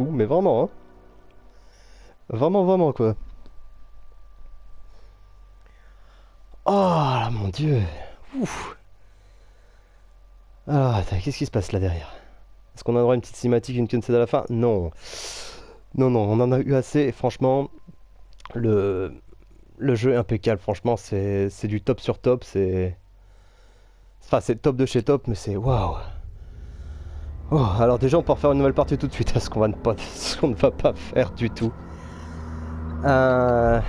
fou, mais vraiment, hein. Vraiment, vraiment, quoi. Oh là, mon dieu. Ouf. Alors, attends, qu'est-ce qui se passe là derrière? Est-ce qu'on aura une petite cinématique, une cutscene à la fin? Non. Non, non, on en a eu assez. Et franchement, le, le jeu est impeccable. Franchement, c'est du top sur top. Enfin, c'est top de chez top, mais c'est waouh. Oh, alors déjà, on peut refaire une nouvelle partie tout de suite, ce qu'on va ce qu'on ne va pas faire du tout. Je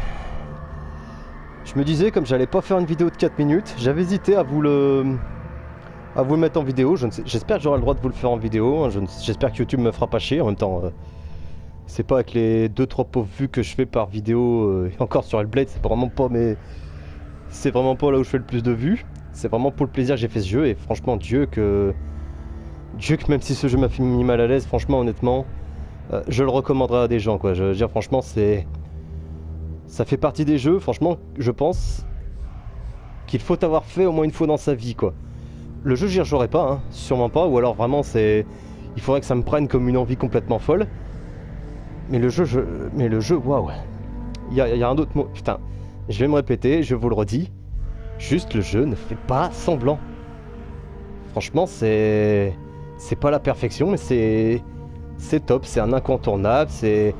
me disais, comme j'allais pas faire une vidéo de 4 minutes, j'avais hésité à vous le mettre en vidéo. J'espère que j'aurai le droit de vous le faire en vidéo. Hein. J'espère que YouTube me fera pas chier. En même temps, c'est pas avec les 2-3 pauvres vues que je fais par vidéo. Et encore sur Hellblade, c'est vraiment pas là où je fais le plus de vues. C'est vraiment pour le plaisir que j'ai fait ce jeu. Et franchement, Dieu que même si ce jeu m'a fait mis mal à l'aise, franchement, honnêtement, je le recommanderais à des gens, quoi. Je veux dire, franchement, ça fait partie des jeux, franchement, je pense qu'il faut avoir fait au moins une fois dans sa vie, quoi. Le jeu, j'y rejouerai pas, hein, sûrement pas, ou alors vraiment, il faudrait que ça me prenne comme une envie complètement folle. Mais le jeu, waouh. Il y a un autre mot, putain, je vais me répéter, je vous le redis, juste le jeu ne fait pas semblant. Franchement, c'est pas la perfection, mais c'est top, c'est un incontournable, c'est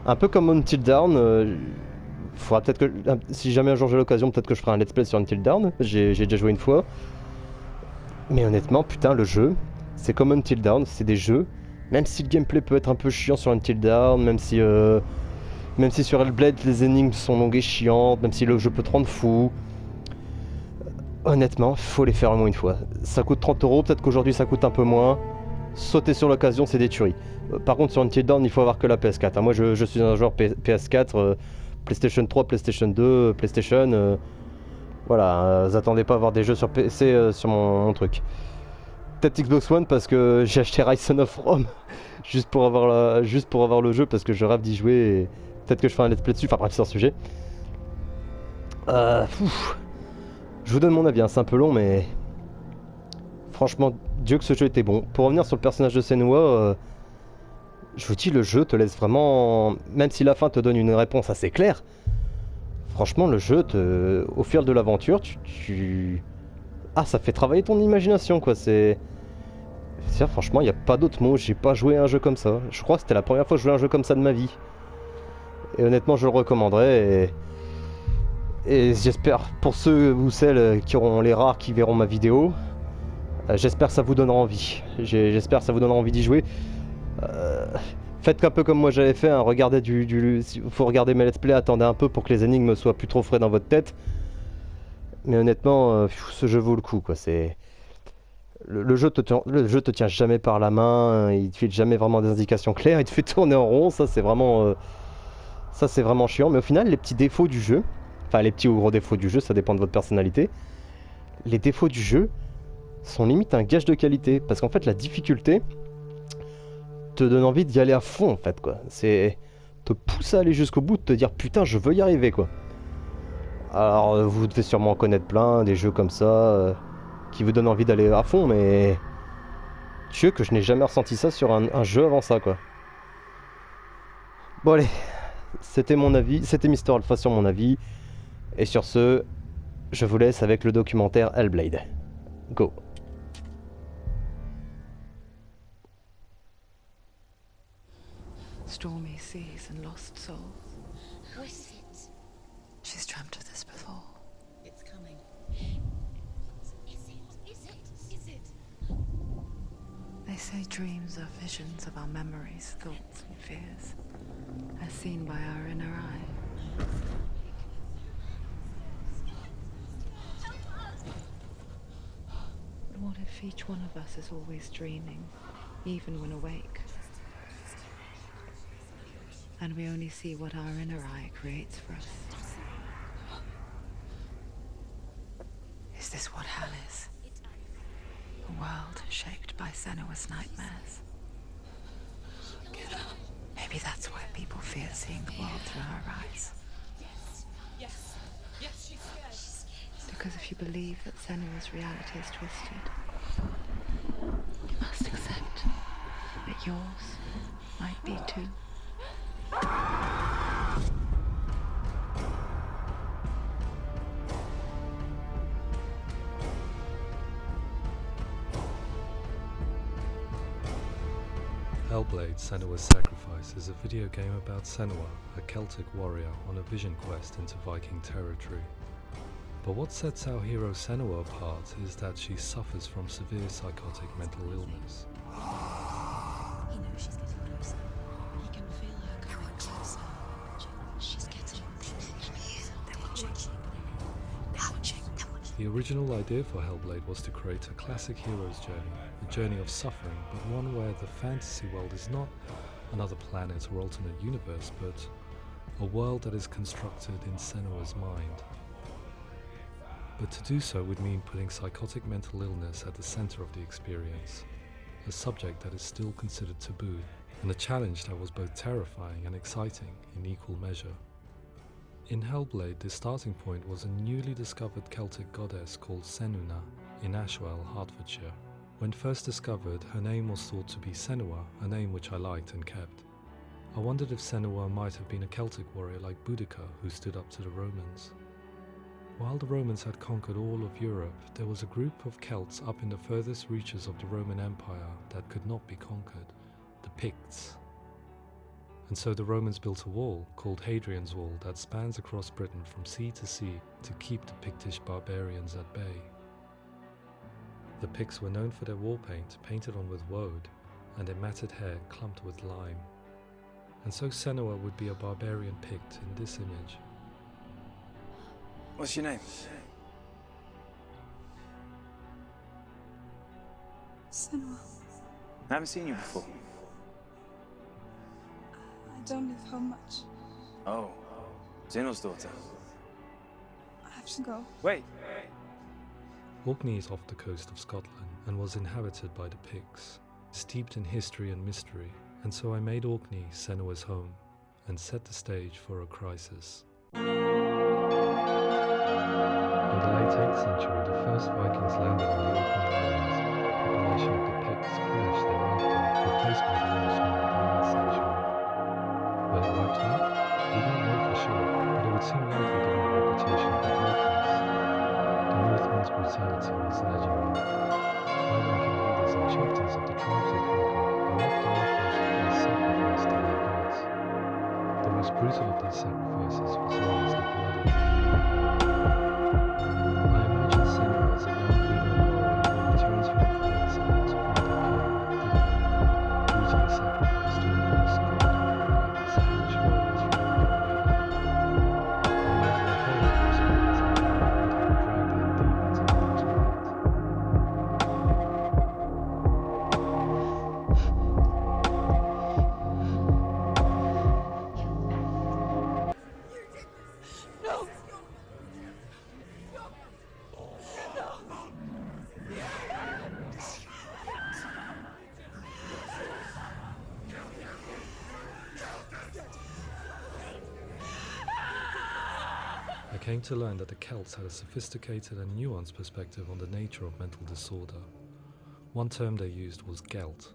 un peu comme Until Dawn. Faudra peut-être que, si jamais un jour j'ai l'occasion, peut-être que je ferai un let's play sur Until Dawn. J'ai déjà joué une fois. Mais honnêtement, putain, le jeu, c'est comme Until Dawn, c'est des jeux. Même si le gameplay peut être un peu chiant sur Until Dawn, même si sur Hellblade les énigmes sont longues et chiantes, même si le jeu peut te rendre fou. Honnêtement, faut les faire au moins une fois. Ça coûte 30 euros, peut-être qu'aujourd'hui ça coûte un peu moins. Sauter sur l'occasion, c'est des tueries. Par contre, sur Until Dawn, il faut avoir que la PS4. Moi, je suis un joueur PS4, PlayStation 3, PlayStation 2, PlayStation. Voilà, vous attendez pas à avoir des jeux sur PC sur mon truc. Peut-être Xbox One parce que j'ai acheté Rise of Rome juste pour avoir le jeu parce que je rêve d'y jouer. Et peut-être que je ferai un let's play dessus. Enfin bref, c'est un sujet. Je vous donne mon avis, hein, c'est un peu long, mais franchement, Dieu que ce jeu était bon. Pour revenir sur le personnage de Senua, je vous dis, le jeu te laisse vraiment... Même si la fin te donne une réponse assez claire, franchement, le jeu, au fil de l'aventure, Ah, ça fait travailler ton imagination, quoi. Franchement, il n'y a pas d'autre mot. J'ai pas joué à un jeu comme ça. Je crois que c'était la première fois que je jouais à un jeu comme ça de ma vie. Et honnêtement, je le recommanderais. Et j'espère, pour ceux ou celles qui auront les rares qui verront ma vidéo, j'espère que ça vous donnera envie. J'espère que ça vous donnera envie d'y jouer. Faites un peu comme moi j'avais fait, hein, regardez faut regarder mes let's play, attendez un peu pour que les énigmes soient plus trop frais dans votre tête. Mais honnêtement, ce jeu vaut le coup, quoi. Le jeu te tient jamais par la main, il te file jamais vraiment des indications claires, il te fait tourner en rond, ça c'est vraiment chiant. Mais au final, les petits défauts du jeu, enfin les petits ou gros défauts du jeu, ça dépend de votre personnalité. Les défauts du jeu sont limite un gage de qualité, parce qu'en fait la difficulté te donne envie d'y aller à fond, en fait, quoi. C'est te pousse à aller jusqu'au bout, de te dire putain je veux y arriver, quoi. Alors vous devez sûrement en connaître plein, des jeux comme ça qui vous donnent envie d'aller à fond, mais Dieu que je n'ai jamais ressenti ça sur un jeu avant ça, quoi. Bon allez, c'était mon avis, c'était Mister Alpha sur mon avis, et sur ce, je vous laisse avec le documentaire Hellblade. Go. Stormy seas and lost souls. Who is it? She's dreamt of this before. It's coming. Is it? They say dreams are visions of our memories, thoughts and fears, as seen by our inner eye. But what if each one of us is always dreaming, even when awake? And we only see what our inner eye creates for us. Is this what hell is? A world shaped by Senua's nightmares. Maybe that's why people fear seeing the world through her eyes. Yes, she's scared. Because if you believe that Senua's reality is twisted, you must accept that yours might be too. Hellblade: Senua's Sacrifice is a video game about Senua, a Celtic warrior on a vision quest into Viking territory. But what sets our hero Senua apart is that she suffers from severe psychotic mental illness. He knows she's getting closer. He can feel her coming closer. She's getting The original idea for Hellblade was to create a classic hero's journey, a journey of suffering, but one where the fantasy world is not another planet or alternate universe, but a world that is constructed in Senua's mind. But to do so would mean putting psychotic mental illness at the center of the experience, a subject that is still considered taboo, and a challenge that was both terrifying and exciting in equal measure. In Hellblade, the starting point was a newly discovered Celtic goddess called Senua in Ashwell, Hertfordshire. When first discovered, her name was thought to be Senua, a name which I liked and kept. I wondered if Senua might have been a Celtic warrior like Boudica who stood up to the Romans. While the Romans had conquered all of Europe, there was a group of Celts up in the furthest reaches of the Roman Empire that could not be conquered, the Picts. And so the Romans built a wall, called Hadrian's Wall, that spans across Britain from sea to sea to keep the Pictish barbarians at bay. The Picts were known for their war paint, painted on with woad, and their matted hair clumped with lime. And so Senua would be a barbarian Pict in this image. What's your name? Senua, I haven't seen you before. I don't live home much. Oh, Zeno's daughter. I have to go. Wait. Orkney is off the coast of Scotland and was inhabited by the Picts, steeped in history and mystery, and so I made Orkney Senua's home and set the stage for a crisis. In the late 8th century, the first Vikings landed on the Orkney Islands. The population of the Picts crashed thereafter, replaced by the Norsemen in the 9th century. Were they wiped out? We don't know for sure, but it would seem likely given the reputation of the Vikings. The Northmen's brutality was legendary. High-ranking leaders and chieftains of the tribes they conquered were often offered as sacrifice to their gods. The most brutal of these sacrifices was known as the bloody. I imagine Senua as a young female warrior who returns home from exile to find her king, Dylan, brutally sacrificed to a Norse god by the savage warriors from Norway. No matter the horror of this would have dragged that demon to the torment. I came to learn that the Celts had a sophisticated and nuanced perspective on the nature of mental disorder. One term they used was gelt.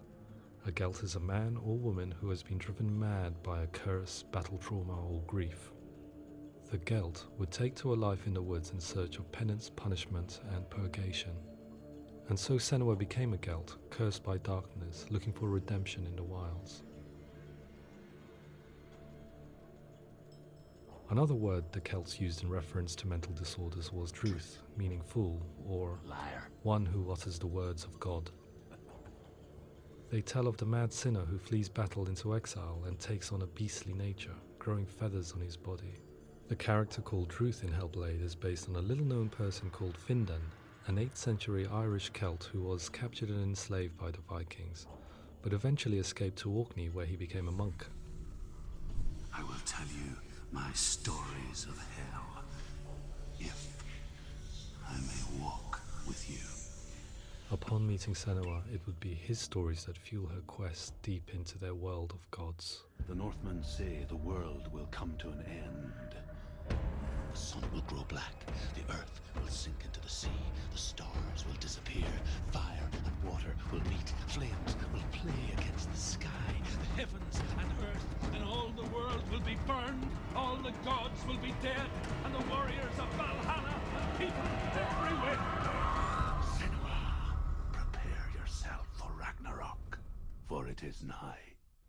A gelt is a man or woman who has been driven mad by a curse, battle trauma, or grief. The gelt would take to a life in the woods in search of penance, punishment, and purgation. And so Senua became a gelt, cursed by darkness, looking for redemption in the wilds. Another word the Celts used in reference to mental disorders was druth, meaning fool, or liar, one who utters the words of God. They tell of the mad sinner who flees battle into exile and takes on a beastly nature, growing feathers on his body. The character called Druth in Hellblade is based on a little-known person called Findan, an 8th century Irish Celt who was captured and enslaved by the Vikings, but eventually escaped to Orkney where he became a monk. I will tell you my stories of hell, if I may walk with you. Upon meeting Senua, it would be his stories that fuel her quest deep into their world of gods. The Northmen say the world will come to an end. The sun will grow black, the earth will sink into the sea, the stars will disappear, fire and water will meet, flames will play against the sky, the heavens will be dead, and the warriors of Valhalla and people everywhere. Senua, prepare yourself for Ragnarok, for it is nigh.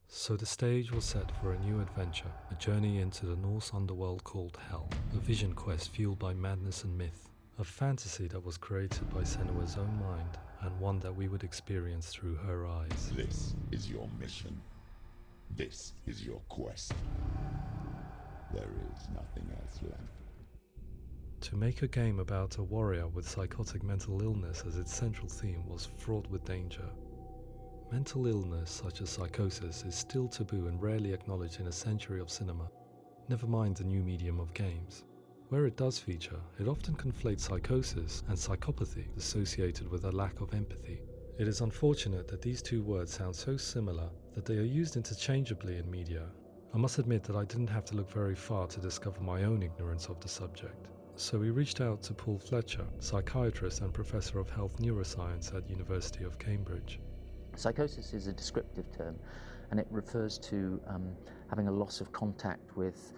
So the stage was set for a new adventure, a journey into the Norse underworld called Hell, a vision quest fueled by madness and myth, a fantasy that was created by Senua's own mind, and one that we would experience through her eyes. This is your mission. This is your quest. There is nothing else left. To make a game about a warrior with psychotic mental illness as its central theme was fraught with danger. Mental illness such as psychosis is still taboo and rarely acknowledged in a century of cinema, never mind the new medium of games. Where it does feature, it often conflates psychosis and psychopathy associated with a lack of empathy. It is unfortunate that these two words sound so similar that they are used interchangeably in media. I must admit that I didn't have to look very far to discover my own ignorance of the subject. So we reached out to Paul Fletcher, psychiatrist and professor of health neuroscience at University of Cambridge. Psychosis is a descriptive term, and it refers to having a loss of contact with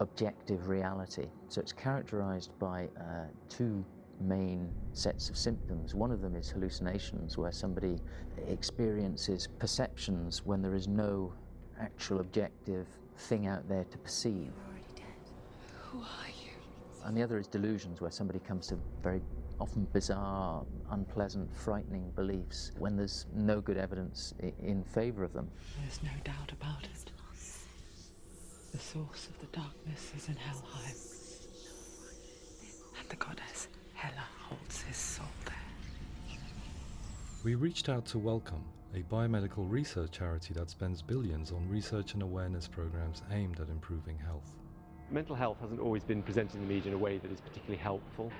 objective reality. So it's characterized by two main sets of symptoms. One of them is hallucinations, where somebody experiences perceptions when there is no actual objective thing out there to perceive. You're already dead. Who are you? And the other is delusions, where somebody comes to very often bizarre, unpleasant, frightening beliefs when there's no good evidence in favor of them. There's no doubt about it. The source of the darkness is in Helheim, and the goddess Hela holds his soul there. We reached out to Welcome, a biomedical research charity that spends billions on research and awareness programs aimed at improving health. Mental health hasn't always been presented in the media in a way that is particularly helpful.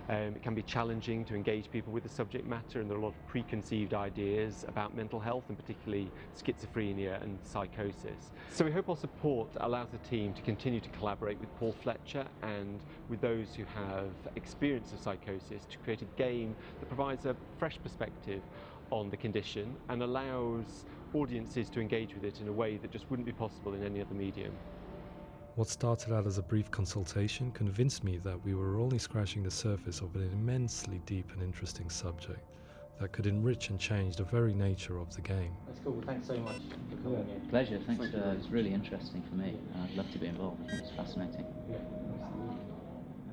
It can be challenging to engage people with the subject matter, and there are a lot of preconceived ideas about mental health, and particularly schizophrenia and psychosis. So we hope our support allows the team to continue to collaborate with Paul Fletcher and with those who have experience of psychosis to create a game that provides a fresh perspective on the condition and allows audiences to engage with it in a way that just wouldn't be possible in any other medium. What started out as a brief consultation convinced me that we were only scratching the surface of an immensely deep and interesting subject that could enrich and change the very nature of the game. That's cool. Thanks so much for coming in. Pleasure. Thanks. It's really interesting for me. I'd love to be involved. I think it's fascinating.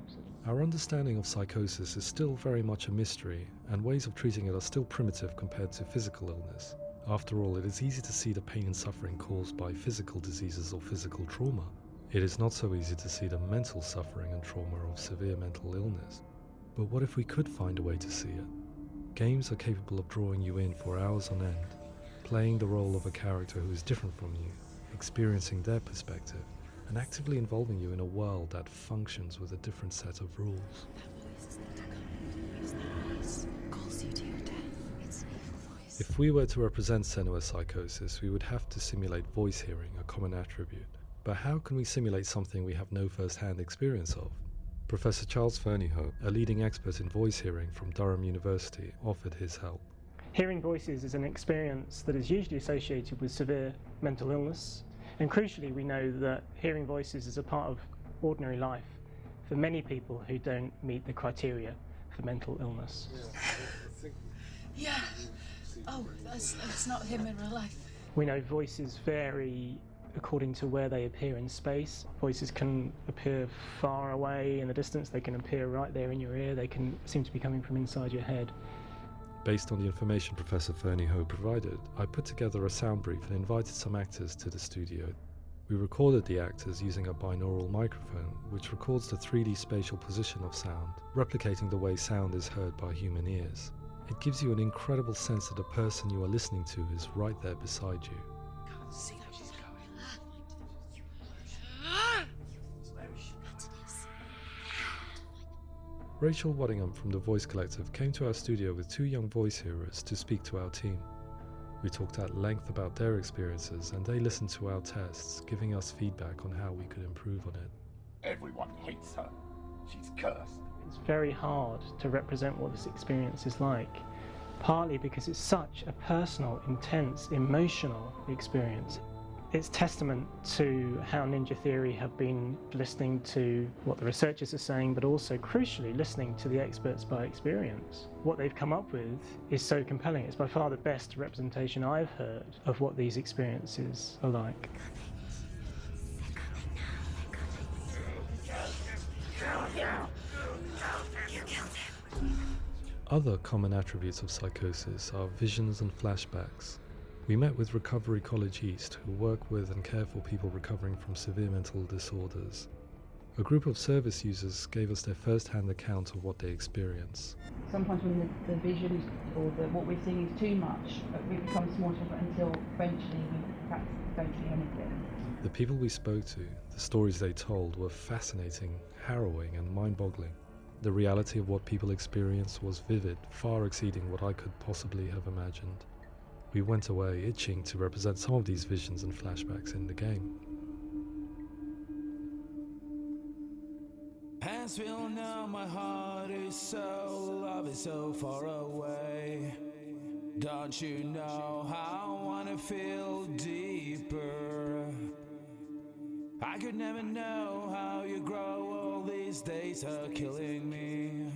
Absolutely. Our understanding of psychosis is still very much a mystery, and ways of treating it are still primitive compared to physical illness. After all, it is easy to see the pain and suffering caused by physical diseases or physical trauma. It is not so easy to see the mental suffering and trauma of severe mental illness. But what if we could find a way to see it? Games are capable of drawing you in for hours on end, playing the role of a character who is different from you, experiencing their perspective, and actively involving you in a world that functions with a different set of rules. That voice is not a command. Use that voice. Calls you to your death. It's an evil voice. If we were to represent Senua's psychosis, we would have to simulate voice hearing, a common attribute. But how can we simulate something we have no first-hand experience of? Professor Charles Fernyhough, a leading expert in voice hearing from Durham University, offered his help. Hearing voices is an experience that is usually associated with severe mental illness, and crucially we know that hearing voices is a part of ordinary life for many people who don't meet the criteria for mental illness. Yeah. Oh, that's not him in real life. We know voices vary according to where they appear in space. Voices can appear far away in the distance, they can appear right there in your ear, they can seem to be coming from inside your head. Based on the information Professor Fernyhough provided, I put together a sound brief and invited some actors to the studio. We recorded the actors using a binaural microphone, which records the 3D spatial position of sound, replicating the way sound is heard by human ears. It gives you an incredible sense that the person you are listening to is right there beside you. Can't see how she's going. Rachel Waddingham from the Voice Collective came to our studio with two young voice hearers to speak to our team. We talked at length about their experiences, and they listened to our tests, giving us feedback on how we could improve on it. Everyone hates her. She's cursed. It's very hard to represent what this experience is like, partly because it's such a personal, intense, emotional experience. It's testament to how Ninja Theory have been listening to what the researchers are saying, but also crucially listening to the experts by experience. What they've come up with is so compelling. It's by far the best representation I've heard of what these experiences are like. Other common attributes of psychosis are visions and flashbacks. We met with Recovery College East, who work with and care for people recovering from severe mental disorders. A group of service users gave us their first-hand account of what they experience. Sometimes when the visions or what we're seeing is too much, we become small until eventually we perhaps don't see anything. The people we spoke to, the stories they told, were fascinating, harrowing and mind-boggling. The reality of what people experienced was vivid, far exceeding what I could possibly have imagined. We went away itching to represent some of these visions and flashbacks in the game. As we all know, my heart is so, love is so far away. Don't you know how I wanna feel deeper? I could never know how you grow, all these days are killing me.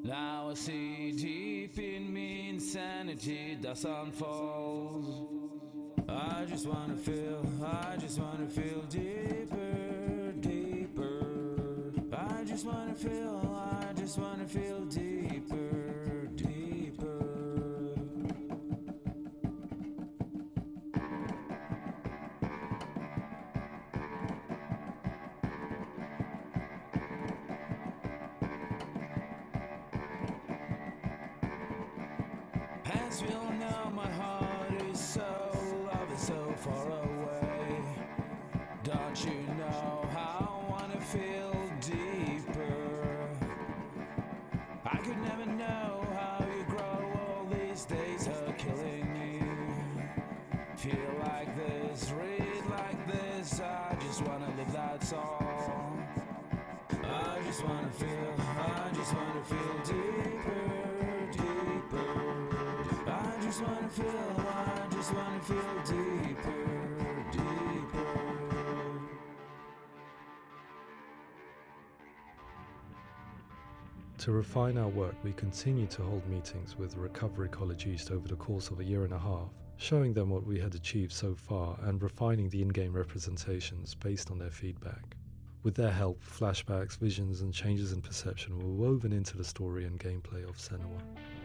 Now I see deep in me insanity does unfold. I just wanna feel deeper, deeper. I just wanna feel deeper, deeper. As we all know, my heart is so, love is so far away. Don't you know how I wanna feel deeper? I could never know how you grow, all these days are killing me. Feel like this, read like this, I just wanna live that song. I just wanna feel deeper, deeper. I just wanna feel deeper, deeper. To refine our work, we continue to hold meetings with Recovery College East over the course of a year and a half, showing them what we had achieved so far and refining the in-game representations based on their feedback. With their help, flashbacks, visions and changes in perception were woven into the story and gameplay of Senua.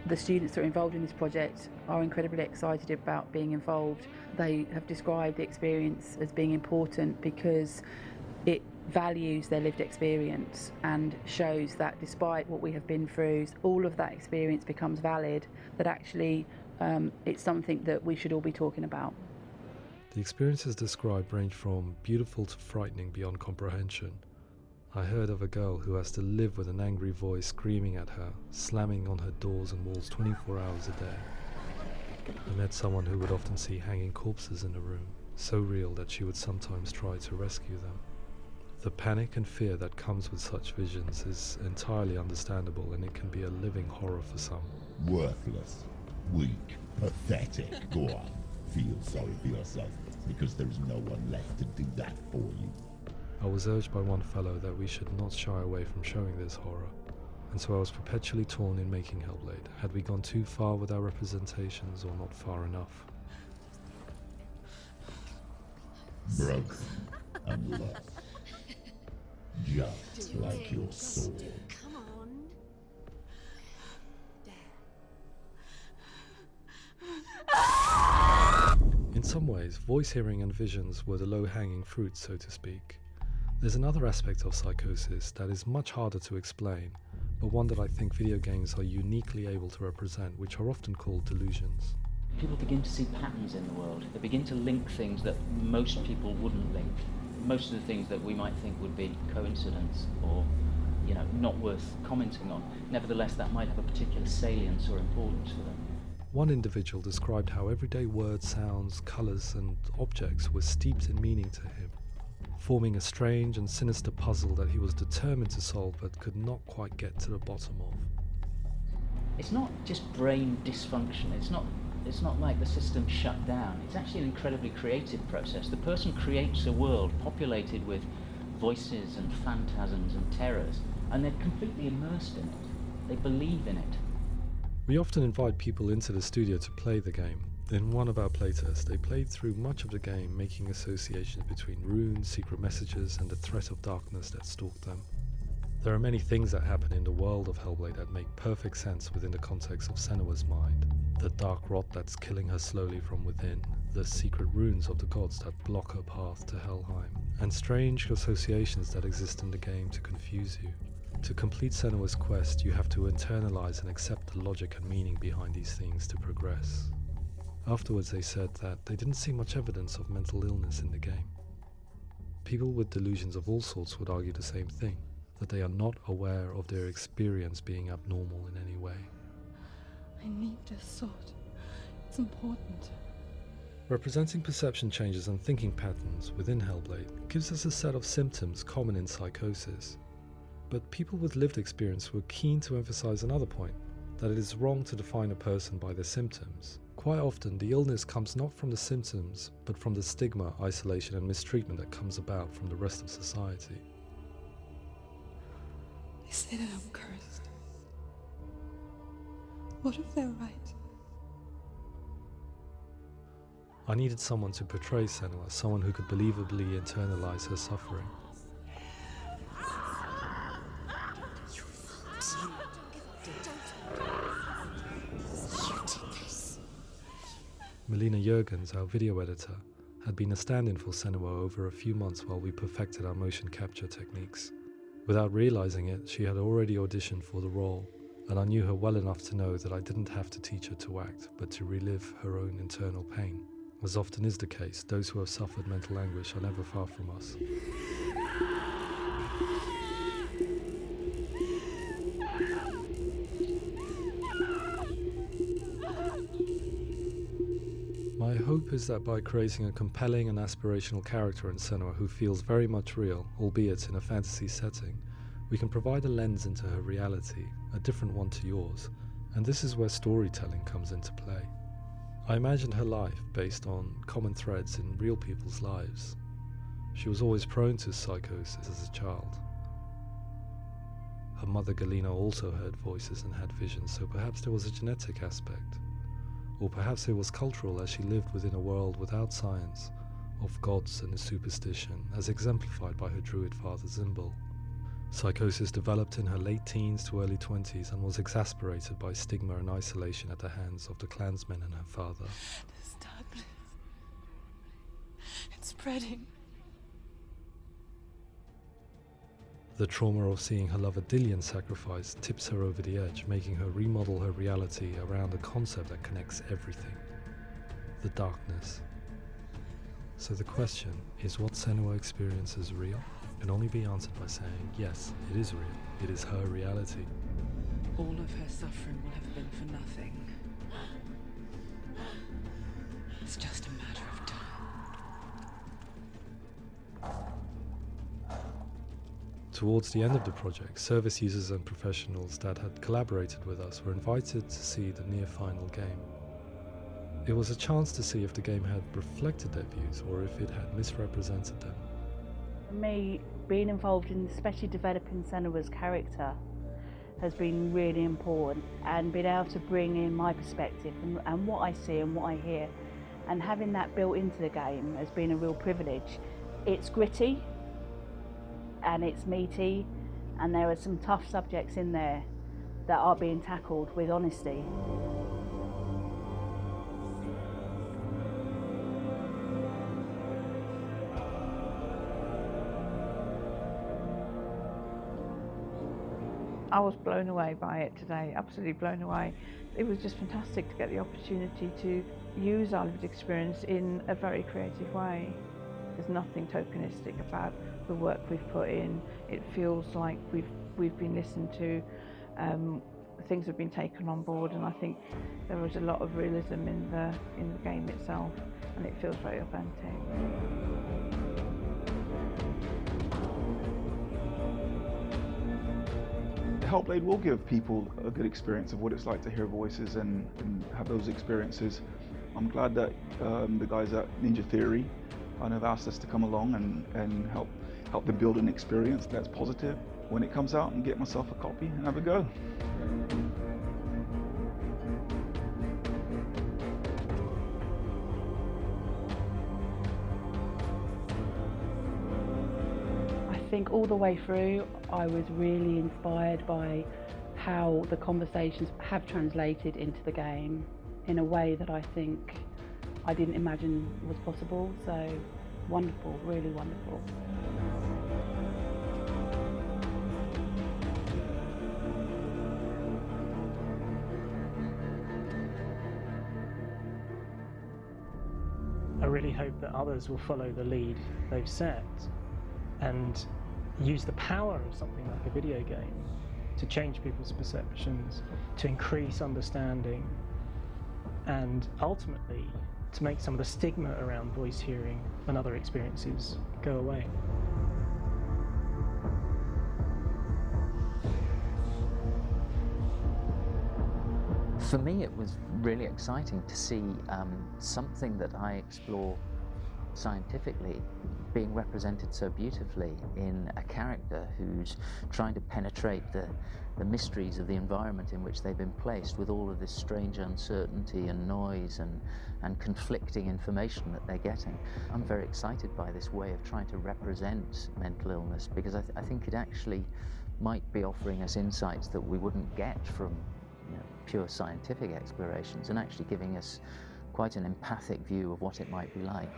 The students that are involved in this project are incredibly excited about being involved. They have described the experience as being important because it values their lived experience and shows that despite what we have been through, all of that experience becomes valid, that actually it's something that we should all be talking about. The experiences described range from beautiful to frightening beyond comprehension. I heard of a girl who has to live with an angry voice screaming at her, slamming on her doors and walls 24 hours a day. I met someone who would often see hanging corpses in a room, so real that she would sometimes try to rescue them. The panic and fear that comes with such visions is entirely understandable, and it can be a living horror for some. Worthless, weak, pathetic. Go on, feel sorry for yourself, because there is no one left to do that for you. I was urged by one fellow that we should not shy away from showing this horror, and so I was perpetually torn in making Hellblade. Had we gone too far with our representations or not far enough? Broken and lost. Just like your soul. Come on. In some ways, voice hearing and visions were the low-hanging fruit, so to speak. There's another aspect of psychosis that is much harder to explain, but one that I think video games are uniquely able to represent, which are often called delusions. People begin to see patterns in the world. They begin to link things that most people wouldn't link. Most of the things that we might think would be coincidence or, not worth commenting on. Nevertheless, that might have a particular salience or importance for them. One individual described how everyday words, sounds, colours and objects were steeped in meaning to him, forming a strange and sinister puzzle that he was determined to solve but could not quite get to the bottom of. It's not just brain dysfunction, it's not it's not like the system shut down. It's actually an incredibly creative process. The person creates a world populated with voices and phantasms and terrors, and they're completely immersed in it. They believe in it. We often invite people into the studio to play the game. In one of our playtests, they played through much of the game, making associations between runes, secret messages, and the threat of darkness that stalked them. There are many things that happen in the world of Hellblade that make perfect sense within the context of Senua's mind. The dark rot that's killing her slowly from within, the secret runes of the gods that block her path to Helheim, and strange associations that exist in the game to confuse you. To complete Senua's quest, you have to internalize and accept the logic and meaning behind these things to progress. Afterwards, they said that they didn't see much evidence of mental illness in the game. People with delusions of all sorts would argue the same thing, that they are not aware of their experience being abnormal in any way. I need this sword. It's important. Representing perception changes and thinking patterns within Hellblade gives us a set of symptoms common in psychosis. But people with lived experience were keen to emphasize another point, that it is wrong to define a person by their symptoms. Quite often, the illness comes not from the symptoms, but from the stigma, isolation, and mistreatment that comes about from the rest of society. They say that I'm cursed. What if they're right? I needed someone to portray Senua, someone who could believably internalize her suffering. Melina Jurgens, our video editor, had been a stand-in for Senua over a few months while we perfected our motion capture techniques. Without realizing it, she had already auditioned for the role, and I knew her well enough to know that I didn't have to teach her to act, but to relive her own internal pain. As often is the case, those who have suffered mental anguish are never far from us. My hope is that by creating a compelling and aspirational character in Senua who feels very much real, albeit in a fantasy setting, we can provide a lens into her reality, a different one to yours, and this is where storytelling comes into play. I imagined her life based on common threads in real people's lives. She was always prone to psychosis as a child. Her mother Galina also heard voices and had visions, so perhaps there was a genetic aspect. Or perhaps it was cultural, as she lived within a world without science, of gods and superstition, as exemplified by her druid father Zimbal. Psychosis developed in her late teens to early 20s and was exasperated by stigma and isolation at the hands of the clansmen and her father. This darkness. It's spreading. The trauma of seeing her lover Dillian sacrificed tips her over the edge, making her remodel her reality around a concept that connects everything: the darkness. So the question, is what Senua experiences real? Can only be answered by saying, yes, it is real. It is her reality. All of her suffering will have been for nothing. It's just a matter of time. Towards the end of the project, service users and professionals that had collaborated with us were invited to see the near-final game. It was a chance to see if the game had reflected their views or if it had misrepresented them. For me, being involved in especially developing Senua's character has been really important, and being able to bring in my perspective and what I see and what I hear, and having that built into the game has been a real privilege. It's gritty and it's meaty, and there are some tough subjects in there that are being tackled with honesty. I was blown away by it today, absolutely blown away. It was just fantastic to get the opportunity to use our lived experience in a very creative way. There's nothing tokenistic about the work we've put in. It feels like we've been listened to, things have been taken on board, and I think there was a lot of realism in the game itself, and it feels very authentic. Hellblade will give people a good experience of what it's like to hear voices and have those experiences. I'm glad that the guys at Ninja Theory kind of asked us to come along and help them build an experience that's positive when it comes out, and get myself a copy and have a go. I think all the way through I was really inspired by how the conversations have translated into the game in a way that I think I didn't imagine was possible. So wonderful, really wonderful. I really hope that others will follow the lead they've set and use the power of something like a video game to change people's perceptions, to increase understanding, and ultimately to make some of the stigma around voice hearing and other experiences go away. For me, it was really exciting to see something that I explore scientifically being represented so beautifully in a character who's trying to penetrate the mysteries of the environment in which they've been placed, with all of this strange uncertainty and noise and conflicting information that they're getting. I'm very excited by this way of trying to represent mental illness, because I think it actually might be offering us insights that we wouldn't get from pure scientific explorations, and actually giving us quite an empathic view of what it might be like.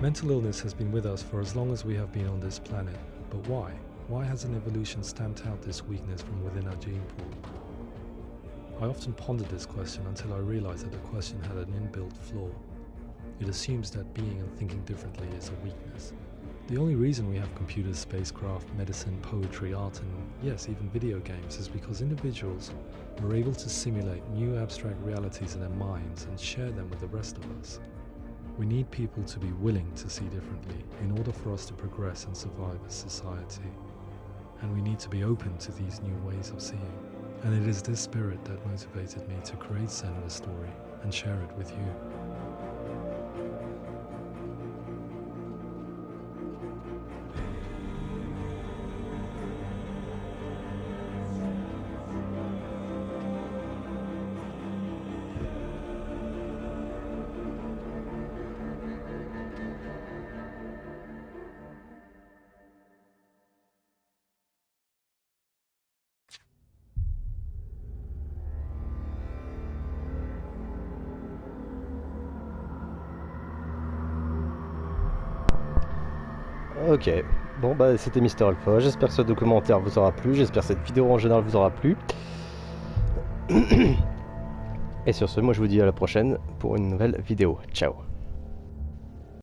Mental illness has been with us for as long as we have been on this planet, but why? Why hasn't evolution stamped out this weakness from within our gene pool? I often pondered this question until I realized that the question had an inbuilt flaw. It assumes that being and thinking differently is a weakness. The only reason we have computers, spacecraft, medicine, poetry, art, and yes, even video games is because individuals were able to simulate new abstract realities in their minds and share them with the rest of us. We need people to be willing to see differently in order for us to progress and survive as society. And we need to be open to these new ways of seeing. And it is this spirit that motivated me to create Senua's story and share it with you. Ok, bon bah c'était Mister Alpha, j'espère que ce documentaire vous aura plu, j'espère que cette vidéo en général vous aura plu. Et sur ce, moi je vous dis à la prochaine pour une nouvelle vidéo. Ciao.